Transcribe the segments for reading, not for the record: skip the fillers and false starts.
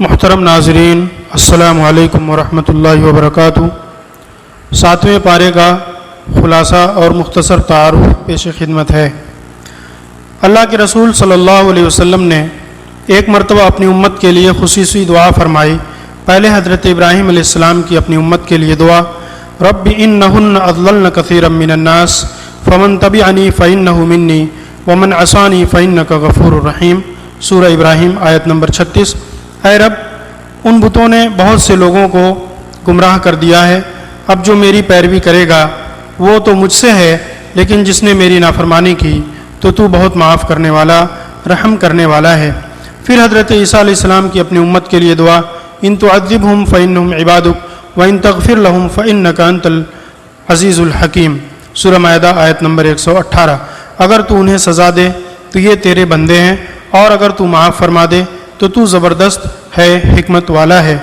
محترم ناظرین، السلام علیکم ورحمۃ اللہ وبرکاتہ۔ 7ویں پارے کا خلاصہ اور مختصر تعارف پیش خدمت ہے۔ اللہ کے رسول صلی اللہ علیہ وسلم نے ایک مرتبہ اپنی امت کے لیے خصوصی دعا فرمائی۔ پہلے حضرت ابراہیم علیہ السلام کی اپنی امت کے لیے دعا، رب انہن اضللن کثیرا من الناس فمن تبعنی فانہ منی ومن عصانی فانک غفور الرحیم، سورہ ابراہیم آیت نمبر 36۔ اے رب، ان بتوں نے بہت سے لوگوں کو گمراہ کر دیا ہے، اب جو میری پیروی کرے گا وہ تو مجھ سے ہے، لیکن جس نے میری نافرمانی کی تو بہت معاف کرنے والا، رحم کرنے والا ہے۔ پھر حضرت عیسیٰ علیہ السلام کی اپنی امت کے لیے دعا، ان تعذبہم فانہم عبادک وان تغفر لہم فانک انت العزیز الحکیم، سورہ مائدہ آیت نمبر 118۔ اگر تو انہیں سزا دے تو یہ تیرے بندے ہیں، اور اگر تو معاف فرما دے تو زبردست ہے، حکمت والا ہے۔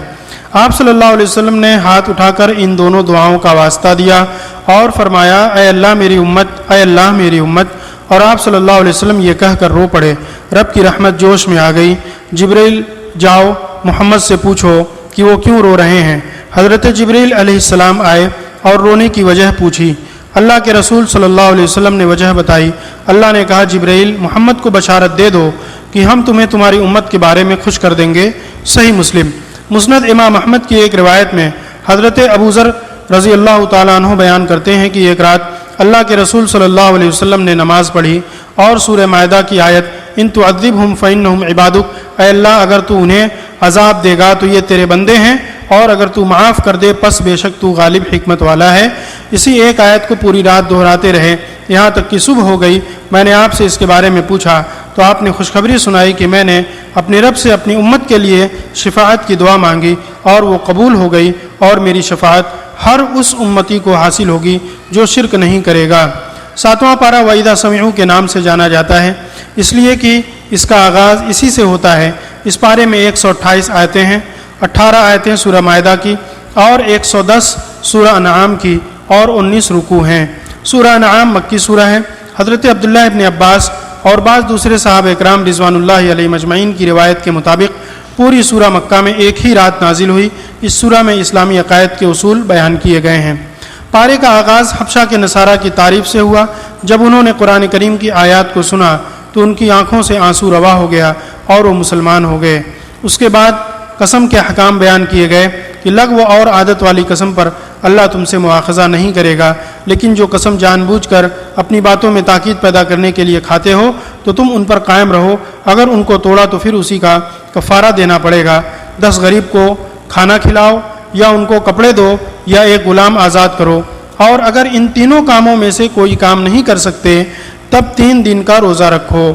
آپ صلی اللہ علیہ وسلم نے ہاتھ اٹھا کر ان دونوں دعاؤں کا واسطہ دیا اور فرمایا، اے اللہ میری امت، اے اللہ میری امت، اور آپ صلی اللہ علیہ وسلم یہ کہہ کر رو پڑے۔ رب کی رحمت جوش میں آ گئی۔ جبریل جاؤ محمد سے پوچھو کہ وہ کیوں رو رہے ہیں۔ حضرت جبریل علیہ السلام آئے اور رونے کی وجہ پوچھی۔ اللہ کے رسول صلی اللہ علیہ وسلم نے وجہ بتائی۔ اللہ نے کہا، جبریل محمد کو بشارت دے دو کہ ہم تمہیں تمہاری امت کے بارے میں خوش کر دیں گے۔ صحیح مسلم۔ مسند امام احمد کی ایک روایت میں حضرت ابو ذر رضی اللہ تعالیٰ عنہ بیان کرتے ہیں کہ ایک رات اللہ کے رسول صلی اللہ علیہ وسلم نے نماز پڑھی اور سورہ مائدہ کی آیت ان تعذبہم فانہم عبادک، اے اللہ اگر تو انہیں عذاب دے گا تو یہ تیرے بندے ہیں، اور اگر تو معاف کر دے پس بے شک تو غالب حکمت والا ہے، اسی ایک آیت کو پوری رات دہراتے رہے یہاں تک کہ صبح ہو گئی۔ میں نے آپ سے اس کے بارے میں پوچھا تو آپ نے خوشخبری سنائی کہ میں نے اپنے رب سے اپنی امت کے لیے شفاعت کی دعا مانگی اور وہ قبول ہو گئی، اور میری شفاعت ہر اس امتی کو حاصل ہوگی جو شرک نہیں کرے گا۔ 7واں پارہ وَإِذَا سَمِعُوا کے نام سے جانا جاتا ہے، اس لیے کہ اس کا آغاز اسی سے ہوتا ہے۔ اس پارے میں 128 آیتیں ہیں، 18 آیتیں سورہ مائدہ کی اور 110 سورہ انعام کی اور 19 رکوع ہیں۔ سورہ انعام مکی سورہ ہے۔ حضرت عبداللہ ابن عباس اور بعض دوسرے صحابہ اکرام رضوان اللہ علیہ مجمعین کی روایت کے مطابق پوری سورہ مکہ میں ایک ہی رات نازل ہوئی۔ اس سورہ میں اسلامی عقائد کے اصول بیان کیے گئے ہیں۔ پارے کا آغاز حبشہ کے نصارہ کی تعریف سے ہوا۔ جب انہوں نے قرآن کریم کی آیات کو سنا تو ان کی آنکھوں سے آنسو روا ہو گیا اور وہ مسلمان ہو گئے۔ اس کے بعد قسم کے احکام بیان کیے گئے کہ لغو اور عادت والی قسم پر اللہ تم سے مواخذہ نہیں کرے گا، لیکن جو قسم جان بوجھ کر اپنی باتوں میں تاکید پیدا کرنے کے لیے کھاتے ہو تو تم ان پر قائم رہو، اگر ان کو توڑا تو پھر اسی کا کفارہ دینا پڑے گا۔ 10 غریب کو کھانا کھلاؤ، یا ان کو کپڑے دو، یا ایک غلام آزاد کرو، اور اگر ان تینوں کاموں میں سے کوئی کام نہیں کر سکتے تب 3 دن کا روزہ رکھو۔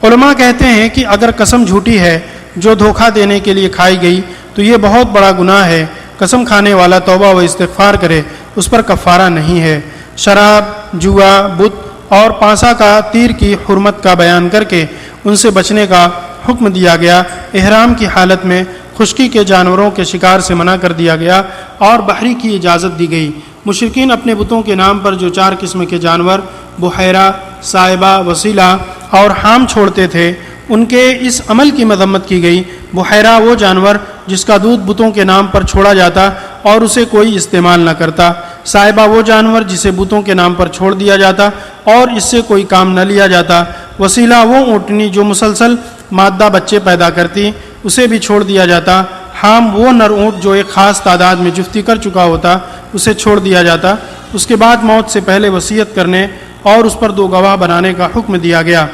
علماء کہتے ہیں کہ اگر قسم جھوٹی ہے جو دھوکہ دینے کے لیے کھائی گئی تو یہ بہت بڑا گناہ ہے۔ قسم کھانے والا توبہ و استغفار کرے، اس پر کفارہ نہیں ہے۔ شراب، جوا، بت اور پانسا کا تیر کی حرمت کا بیان کر کے ان سے بچنے کا حکم دیا گیا۔ احرام کی حالت میں خشکی کے جانوروں کے شکار سے منع کر دیا گیا اور بحری کی اجازت دی گئی۔ مشرکین اپنے بتوں کے نام پر جو 4 قسم کے جانور بحیرہ، صائبہ، وسیلہ اور حام چھوڑتے تھے، ان کے اس عمل کی مذمت کی گئی۔ بحیرہ وہ جانور جس کا دودھ بتوں کے نام پر چھوڑا جاتا اور اسے کوئی استعمال نہ کرتا۔ صائبہ وہ جانور جسے بتوں کے نام پر چھوڑ دیا جاتا اور اس سے کوئی کام نہ لیا جاتا۔ وسیلہ وہ اونٹنی جو مسلسل مادہ بچے پیدا کرتی، اسے بھی چھوڑ دیا جاتا۔ حام وہ نر اونٹ جو ایک خاص تعداد میں جفتی کر چکا ہوتا، اسے چھوڑ دیا جاتا۔ اس کے بعد موت سے پہلے وصیت کرنے اور اس پر 2 گواہ بنانے کا حکم دیا گیا۔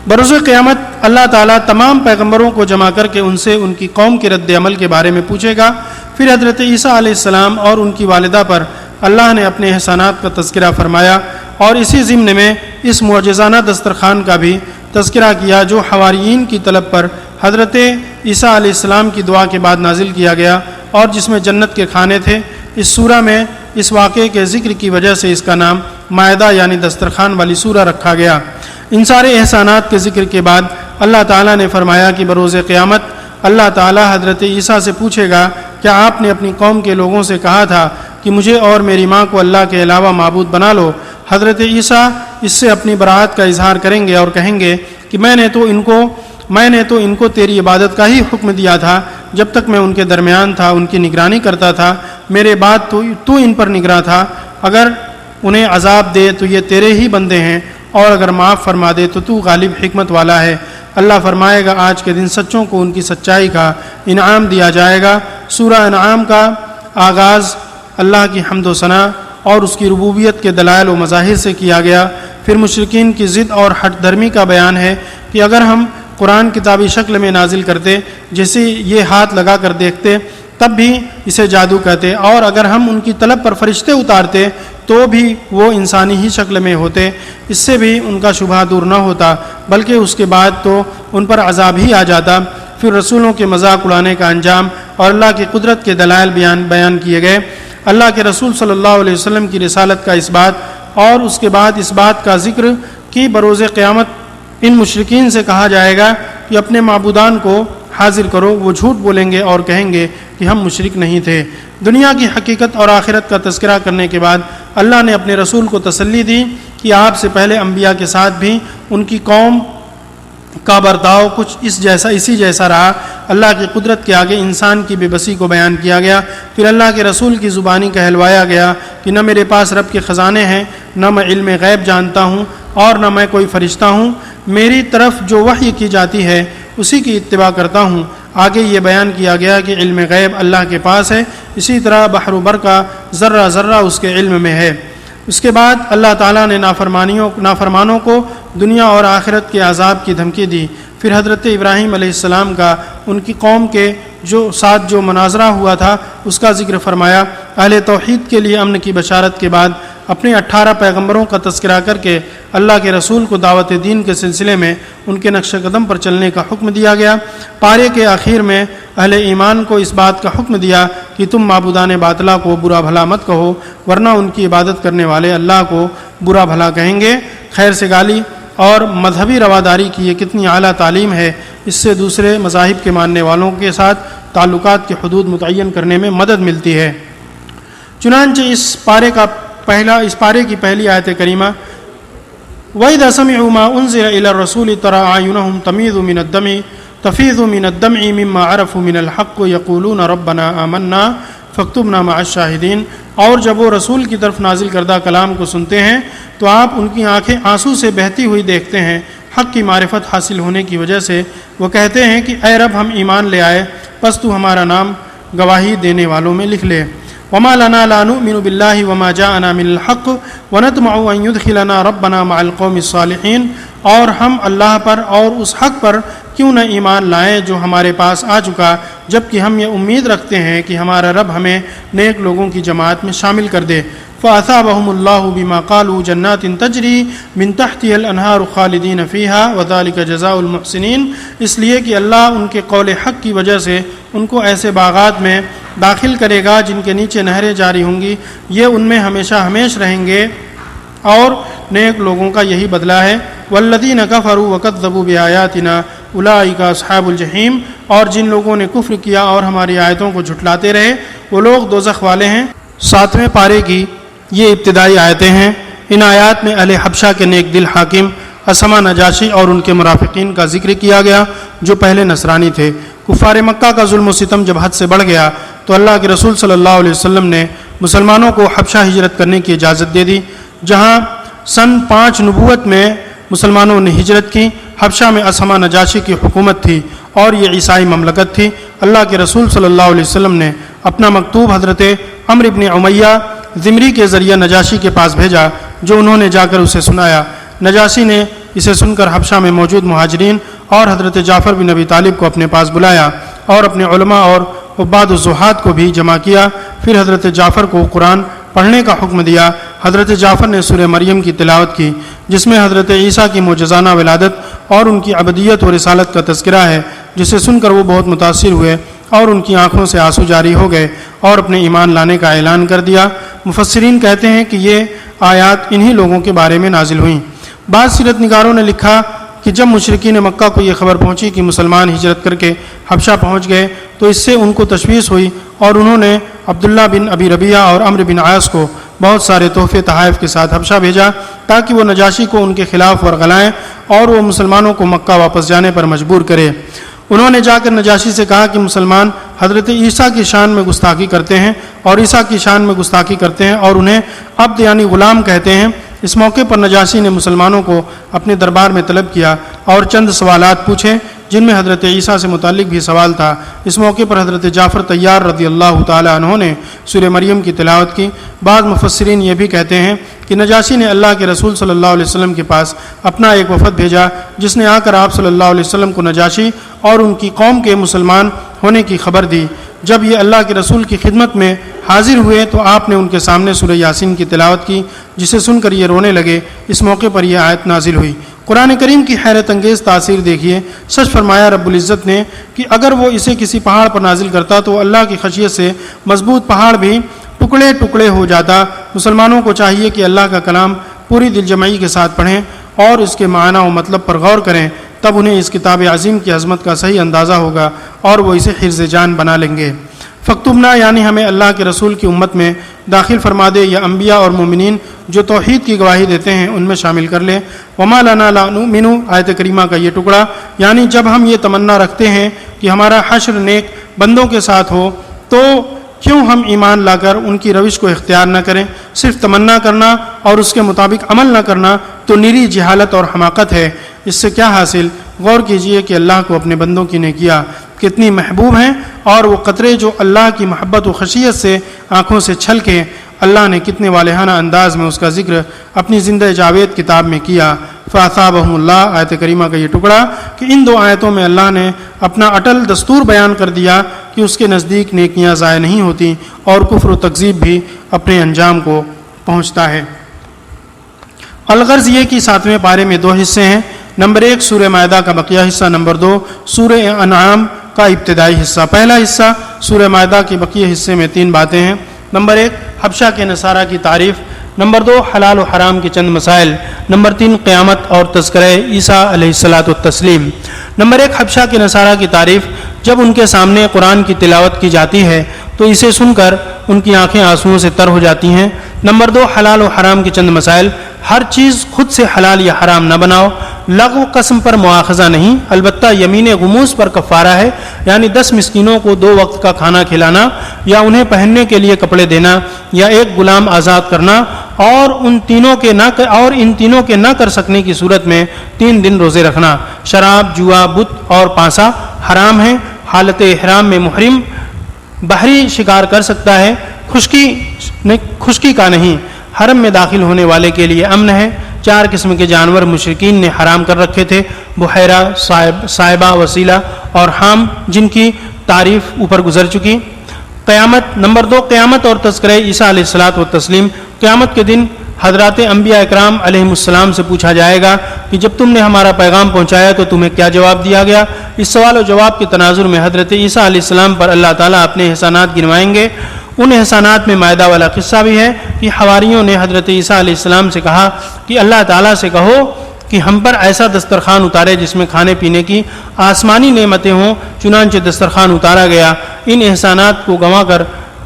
بروز قیامت اللہ تعالیٰ تمام پیغمبروں کو جمع کر کے ان سے ان کی قوم کے رد عمل کے بارے میں پوچھے گا۔ پھر حضرت عیسیٰ علیہ السلام اور ان کی والدہ پر اللہ نے اپنے احسانات کا تذکرہ فرمایا، اور اسی ضمن میں اس معجزانہ دسترخوان کا بھی تذکرہ کیا جو حواریین کی طلب پر حضرت عیسیٰ علیہ السلام کی دعا کے بعد نازل کیا گیا، اور جس میں جنت کے کھانے تھے۔ اس سورہ میں اس واقعے کے ذکر کی وجہ سے اس کا نام مائدہ یعنی دسترخوان والی سورہ رکھا گیا۔ ان سارے احسانات کے ذکر کے بعد اللہ تعالیٰ نے فرمایا کہ بروز قیامت اللہ تعالیٰ حضرت عیسیٰ سے پوچھے گا، کیا آپ نے اپنی قوم کے لوگوں سے کہا تھا کہ مجھے اور میری ماں کو اللہ کے علاوہ معبود بنا لو؟ حضرت عیسیٰ اس سے اپنی براءت کا اظہار کریں گے اور کہیں گے کہ میں نے تو ان کو تیری عبادت کا ہی حکم دیا تھا، جب تک میں ان کے درمیان تھا ان کی نگرانی کرتا تھا، میرے بعد تو ان پر نگراں تھا۔ اگر انہیں عذاب دے تو یہ تیرے ہی بندے ہیں، اور اگر معاف فرما دے تو غالب حکمت والا ہے۔ اللہ فرمائے گا آج کے دن سچوں کو ان کی سچائی کا انعام دیا جائے گا۔ سورہ انعام کا آغاز اللہ کی حمد و ثنا اور اس کی ربوبیت کے دلائل و مظاہر سے کیا گیا۔ پھر مشرکین کی ضد اور ہٹ دھرمی کا بیان ہے کہ اگر ہم قرآن کتابی شکل میں نازل کرتے، جیسے یہ ہاتھ لگا کر دیکھتے تب بھی اسے جادو کہتے، اور اگر ہم ان کی طلب پر فرشتے اتارتے تو بھی وہ انسانی ہی شکل میں ہوتے، اس سے بھی ان کا شبہ دور نہ ہوتا، بلکہ اس کے بعد تو ان پر عذاب ہی آ جاتا۔ پھر رسولوں کے مذاق اڑانے کا انجام اور اللہ کی قدرت کے دلائل بیان کیے گئے۔ اللہ کے رسول صلی اللہ علیہ وسلم کی رسالت کا اس بات اور اس کے بعد اس بات کا ذکر کہ بروز قیامت ان مشرکین سے کہا جائے گا کہ اپنے معبودان کو حاضر کرو، وہ جھوٹ بولیں گے اور کہیں گے کہ ہم مشرک نہیں تھے۔ دنیا کی حقیقت اور آخرت کا تذکرہ کرنے کے بعد اللہ نے اپنے رسول کو تسلی دی کہ آپ سے پہلے انبیاء کے ساتھ بھی ان کی قوم کا برتاؤ کچھ اسی جیسا رہا۔ اللہ کی قدرت کے آگے انسان کی بے بسی کو بیان کیا گیا۔ پھر اللہ کے رسول کی زبانی کہلوایا گیا کہ نہ میرے پاس رب کے خزانے ہیں، نہ میں علم غیب جانتا ہوں، اور نہ میں کوئی فرشتہ ہوں، میری طرف جو وحی کی جاتی ہے اسی کی اتباع کرتا ہوں۔ آگے یہ بیان کیا گیا کہ علم غیب اللہ کے پاس ہے، اسی طرح بحر و بر کا ذرہ ذرہ اس کے علم میں ہے۔ اس کے بعد اللہ تعالیٰ نے نافرمانوں کو دنیا اور آخرت کے عذاب کی دھمکی دی۔ پھر حضرت ابراہیم علیہ السلام کا ان کی قوم کے ساتھ جو مناظرہ ہوا تھا اس کا ذکر فرمایا۔ اہل توحید کے لیے امن کی بشارت کے بعد اپنے 18 پیغمبروں کا تذکرہ کر کے اللہ کے رسول کو دعوت دین کے سلسلے میں ان کے نقش قدم پر چلنے کا حکم دیا گیا۔ پارے کے آخر میں اہل ایمان کو اس بات کا حکم دیا کہ تم معبودان باطلہ کو برا بھلا مت کہو، ورنہ ان کی عبادت کرنے والے اللہ کو برا بھلا کہیں گے۔ خیر سے گالی اور مذہبی رواداری کی یہ کتنی اعلیٰ تعلیم ہے، اس سے دوسرے مذاہب کے ماننے والوں کے ساتھ تعلقات کی حدود متعین کرنے میں مدد ملتی ہے۔ چنانچہ اس پارے کی پہلی آیت کریمہ وَإِذَا سَمِعُوا مَا أُنزِلَ إِلَى الرَّسُولِ تَرَىٰ أَعْيُنَهُمْ تَفِيضُ مِنَ الدَّمْعِ مِمَّا عَرَفُوا مِنَ الْحَقِّ يَقُولُونَ رَبَّنَا آمَنَّا فَاكْتُبْنَا مَعَ الشَّاهِدِينَ۔ اور جب وہ رسول کی طرف نازل کردہ کلام کو سنتے ہیں تو آپ ان کی آنکھیں آنسو سے بہتی ہوئی دیکھتے ہیں۔ حق کی معرفت حاصل ہونے کی وجہ سے وہ کہتے ہیں کہ اے رب ہم ایمان لے آئے، پس تو ہمارا نام گواہی دینے والوں میں لکھ لے۔ وما لنا لا نؤمن بالله وما جاءنا من الحق ونطمع ان يدخلنا ربنا مع القوم الصالحين، اور ہم اللہ پر اور اس حق پر کیوں نہ ایمان لائیں جو ہمارے پاس آ چکا، جبکہ ہم یہ امید رکھتے ہیں کہ ہمارا رب ہمیں نیک لوگوں کی جماعت میں شامل کر دے۔ فَأَثَابَهُمُ اللَّهُ بِمَا قَالُوا جَنَّاتٍ تَجْرِي مِن تَحْتِهَا الْأَنْهَارُ خَالِدِينَ فِيهَا وَذَلِكَ جَزَاءُ الْمُحْسِنِينَ، اس لیے کہ اللہ ان کے قول حق کی وجہ سے ان کو ایسے باغات میں داخل کرے گا جن کے نیچے نہریں جاری ہوں گی، یہ ان میں ہمیشہ ہمیش رہیں گے، اور نیک لوگوں کا یہی بدلہ ہے۔ وَالَّذِينَ كَفَرُوا وَكَذَّبُوا بِآيَاتِنَا أُولَٰئِكَ أَصْحَابُ الْجَحِيمِ، اور جن لوگوں نے کفر کیا اور ہماری آیتوں کو جھٹلاتے رہے وہ لوگ دوزخ والے ہیں۔ 7ویں پارے کی یہ ابتدائی آیتیں ہیں۔ ان آیات میں اہل حبشہ کے نیک دل حاکم اسما نجاشی اور ان کے مرافقین کا ذکر کیا گیا جو پہلے نصرانی تھے۔ کفار مکہ کا ظلم و ستم جب حد سے بڑھ گیا تو اللہ کے رسول صلی اللہ علیہ وسلم نے مسلمانوں کو حبشہ ہجرت کرنے کی اجازت دے دی، جہاں سن 5 نبوت میں مسلمانوں نے ہجرت کی۔ حبشہ میں اسما نجاشی کی حکومت تھی اور یہ عیسائی مملکت تھی۔ اللہ کے رسول صلی اللہ علیہ وسلم نے اپنا مکتوب حضرت عمرو بن امیہ ذمری کے ذریعہ نجاشی کے پاس بھیجا، جو انہوں نے جا کر اسے سنایا۔ نجاشی نے اسے سن کر حبشہ میں موجود مہاجرین اور حضرت جعفر بن ابی طالب کو اپنے پاس بلایا اور اپنے علماء اور عباد الزہاد کو بھی جمع کیا۔ پھر حضرت جعفر کو قرآن پڑھنے کا حکم دیا۔ حضرت جعفر نے سورہ مریم کی تلاوت کی، جس میں حضرت عیسیٰ کی معجزانہ ولادت اور ان کی عبدیت و رسالت کا تذکرہ ہے، جسے سن کر وہ بہت متاثر ہوئے اور ان کی آنکھوں سے آنسو جاری ہو گئے اور اپنے ایمان لانے کا اعلان کر دیا۔ مفسرین کہتے ہیں کہ یہ آیات انہی لوگوں کے بارے میں نازل ہوئیں۔ بعض سیرت نگاروں نے لکھا کہ جب مشرکین مکہ کو یہ خبر پہنچی کہ مسلمان ہجرت کر کے حبشہ پہنچ گئے تو اس سے ان کو تشویش ہوئی، اور انہوں نے عبداللہ بن ابی ربیعہ اور عمرو بن عاص کو بہت سارے تحفے تحائف کے ساتھ حبشہ بھیجا تاکہ وہ نجاشی کو ان کے خلاف ورغلائیں اور وہ مسلمانوں کو مکہ واپس جانے پر مجبور کرے۔ انہوں نے جا کر نجاشی سے کہا کہ مسلمان حضرت عیسیٰ کی شان میں گستاخی کرتے ہیں اور عیسیٰ کی شان میں گستاخی کرتے ہیں اور انہیں عبد یعنی غلام کہتے ہیں۔ اس موقع پر نجاشی نے مسلمانوں کو اپنے دربار میں طلب کیا اور چند سوالات پوچھے جن میں حضرت عیسیٰ سے متعلق بھی سوال تھا۔ اس موقع پر حضرت جعفر طیار رضی اللہ تعالی عنہ نے سورہ مریم کی تلاوت کی۔ بعض مفسرین یہ بھی کہتے ہیں کہ نجاشی نے اللہ کے رسول صلی اللہ علیہ وسلم کے پاس اپنا ایک وفد بھیجا جس نے آ کر آپ صلی اللہ علیہ وسلم کو نجاشی اور ان کی قوم کے مسلمان ہونے کی خبر دی۔ جب یہ اللہ کے رسول کی خدمت میں حاضر ہوئے تو آپ نے ان کے سامنے سورہ یاسین کی تلاوت کی، جسے سن کر یہ رونے لگے۔ اس موقع پر یہ آیت نازل ہوئی۔ قرآن کریم کی حیرت انگیز تاثیر دیکھیے۔ سچ فرمایا رب العزت نے کہ اگر وہ اسے کسی پہاڑ پر نازل کرتا تو اللہ کی خشیت سے مضبوط پہاڑ بھی ٹکڑے ٹکڑے ہو جاتا۔ مسلمانوں کو چاہیے کہ اللہ کا کلام پوری دل جمعی کے ساتھ پڑھیں اور اس کے معنی و مطلب پر غور کریں، تب انہیں اس کتاب عظیم کی عظمت کا صحیح اندازہ ہوگا اور وہ اسے حرز جان بنا لیں گے۔ فاکتبنا یعنی ہمیں اللہ کے رسول کی امت میں داخل فرما دے، یا انبیاء اور مومنین جو توحید کی گواہی دیتے ہیں ان میں شامل کر لے۔ وما لنا لا نؤمن، آیت کریمہ کا یہ ٹکڑا، یعنی جب ہم یہ تمنا رکھتے ہیں کہ ہمارا حشر نیک بندوں کے ساتھ ہو تو کیوں ہم ایمان لا کر ان کی روش کو اختیار نہ کریں؟ صرف تمنا کرنا اور اس کے مطابق عمل نہ کرنا تو نری جہالت اور حماقت ہے۔ اس سے کیا حاصل؟ غور کیجئے کہ اللہ کو اپنے بندوں کی نیکیاں کتنی محبوب ہیں اور وہ قطرے جو اللہ کی محبت و خشیت سے آنکھوں سے چھلکیں، اللہ نے کتنے والہانہ انداز میں اس کا ذکر اپنی زندہ جاوید کتاب میں کیا۔ فَأَثَابَهُمُ اللَّهُ، آیت کریمہ کا یہ ٹکڑا کہ ان دو آیتوں میں اللہ نے اپنا اٹل دستور بیان کر دیا کہ اس کے نزدیک نیکیاں ضائع نہیں ہوتی اور کفر و تکذیب بھی اپنے انجام کو پہنچتا ہے۔ الغرض یہ کہ 7ویں پارے میں 2 حصے ہیں۔ نمبر 1 سورہ مائدہ کا بقیہ حصہ، نمبر 2 سورہ انعام کا ابتدائی حصہ۔ پہلا حصہ سورہ مائدہ کے بقیہ حصے میں 3 باتیں ہیں۔ نمبر 1 حبشہ کے نصارہ کی تعریف، نمبر 2 حلال و حرام کے چند مسائل، نمبر 3 قیامت اور تذکرہ عیسیٰ علیہ الصلاۃ والتسلیم۔ نمبر 1 حبشہ کے نصارہ کی تعریف۔ جب ان کے سامنے قرآن کی تلاوت کی جاتی ہے تو اسے سن کر ان کی آنکھیں آنسوؤں سے تر ہو جاتی ہیں۔ نمبر 2 حلال و حرام کے چند مسائل۔ ہر چیز خود سے حلال یا حرام نہ بناؤ۔ لغو قسم پر مواخذہ نہیں، البتہ یمین غموس پر کفارہ ہے، یعنی 10 مسکینوں کو 2 وقت کا کھانا کھلانا یا انہیں پہننے کے لیے کپڑے دینا یا ایک غلام آزاد کرنا، اور ان تینوں کے نہ کر سکنے کی صورت میں 3 دن روزے رکھنا۔ شراب، جوا، بت اور پانسا حرام ہیں۔ حالت احرام میں محرم بحری شکار کر سکتا ہے، خشکی کا نہیں۔ حرم میں داخل ہونے والے کے لیے امن ہے۔ 4 قسم کے جانور مشرکین نے حرام کر رکھے تھے، بحیرہ، صائبہ، وسیلہ اور حام، جن کی تعریف اوپر گزر چکی۔ قیامت، نمبر 2 قیامت اور تذکرہ عیسیٰ علیہ الصلاۃ والتسلیم۔ قیامت کے دن حضرات انبیاء اکرام علیہم السلام سے پوچھا جائے گا کہ جب تم نے ہمارا پیغام پہنچایا تو تمہیں کیا جواب دیا گیا؟ اس سوال و جواب کے تناظر میں حضرت عیسیٰ علیہ السلام پر اللہ تعالیٰ اپنے احسانات گنوائیں گے۔ ان احسانات میں مائدہ والا قصہ بھی ہے کہ حواریوں نے حضرت عیسیٰ علیہ السلام سے کہا کہ اللہ تعالیٰ سے کہو کہ ہم پر ایسا دسترخوان اتارے جس میں کھانے پینے کی آسمانی نعمتیں ہوں، چنانچہ دسترخوان اتارا گیا۔ ان احسانات کو گنوا کر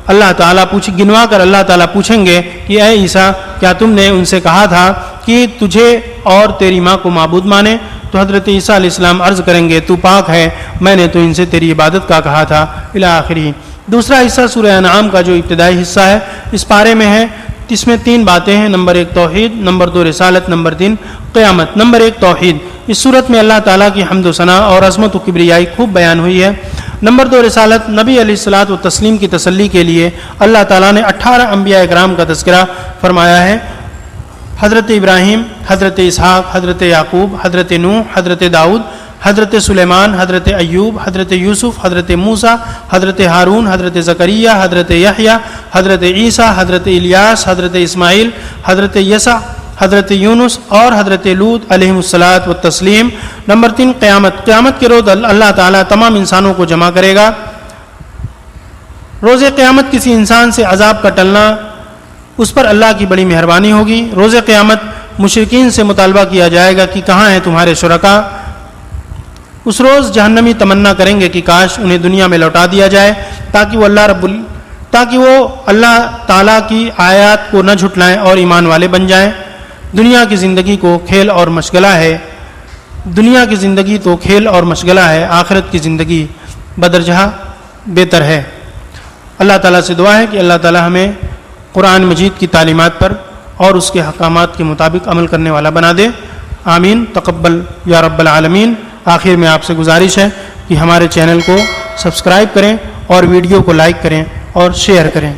اللہ تعالیٰ پوچھیں گے کہ اے عیسیٰ، کیا تم نے ان سے کہا تھا کہ تجھے اور تیری ماں کو معبود مانے؟ تو حضرت عیسیٰ علیہ السلام عرض کریں گے تو پاک ہے، میں نے تو ان سے تیری عبادت کا کہا تھا، الی آخری۔ دوسرا حصہ سورہ انعام کا جو ابتدائی حصہ ہے اس پارے میں ہے، اس میں 3 باتیں ہیں۔ نمبر 1 توحید، نمبر 2 رسالت، نمبر 3 قیامت۔ نمبر 1 توحید۔ اس صورت میں اللہ تعالیٰ کی حمد و ثنا اور عظمت و کبریائی خوب بیان ہوئی ہے۔ نمبر 2 رسالت، نبی علیہ الصلاۃ والتسلیم کی تسلی کے لیے اللہ تعالیٰ نے 18 انبیاء اکرام کا تذکرہ فرمایا ہے۔ حضرت ابراہیم، حضرت اسحاق، حضرت یعقوب، حضرت نوح، حضرت داؤد، حضرت سلیمان، حضرت ایوب، حضرت یوسف، حضرت موسیٰ، حضرت ہارون، حضرت زکریہ، حضرت یحییٰ، حضرت عیسیٰ، حضرت الیاس، حضرت اسماعیل، حضرت یسع، حضرت یونس اور حضرت لوط علیہم الصلاۃ والتسلیم۔ نمبر 3 قیامت۔ قیامت کے روز اللہ تعالیٰ تمام انسانوں کو جمع کرے گا۔ روز قیامت کسی انسان سے عذاب کا ٹلنا اس پر اللہ کی بڑی مہربانی ہوگی۔ روز قیامت مشرکین سے مطالبہ کیا جائے گا کہ کہاں ہیں تمہارے شرکا؟ اس روز جہنمی تمنا کریں گے کہ کاش انہیں دنیا میں لوٹا دیا جائے تاکہ وہ اللہ تعالیٰ کی آیات کو نہ جھٹلائیں اور ایمان والے بن جائیں۔ دنیا کی زندگی کو کھیل اور مشغلہ ہے، دنیا کی زندگی تو کھیل اور مشغلہ ہے، آخرت کی زندگی بدرجہ بہتر ہے۔ اللہ تعالیٰ سے دعا ہے کہ اللہ تعالیٰ ہمیں قرآن مجید کی تعلیمات پر اور اس کے احکامات کے مطابق عمل کرنے والا بنا دے۔ آمین، تقبل یا رب العالمین۔ آخر میں آپ سے گزارش ہے کہ ہمارے چینل کو سبسکرائب کریں اور ویڈیو کو لائک کریں اور شیئر کریں۔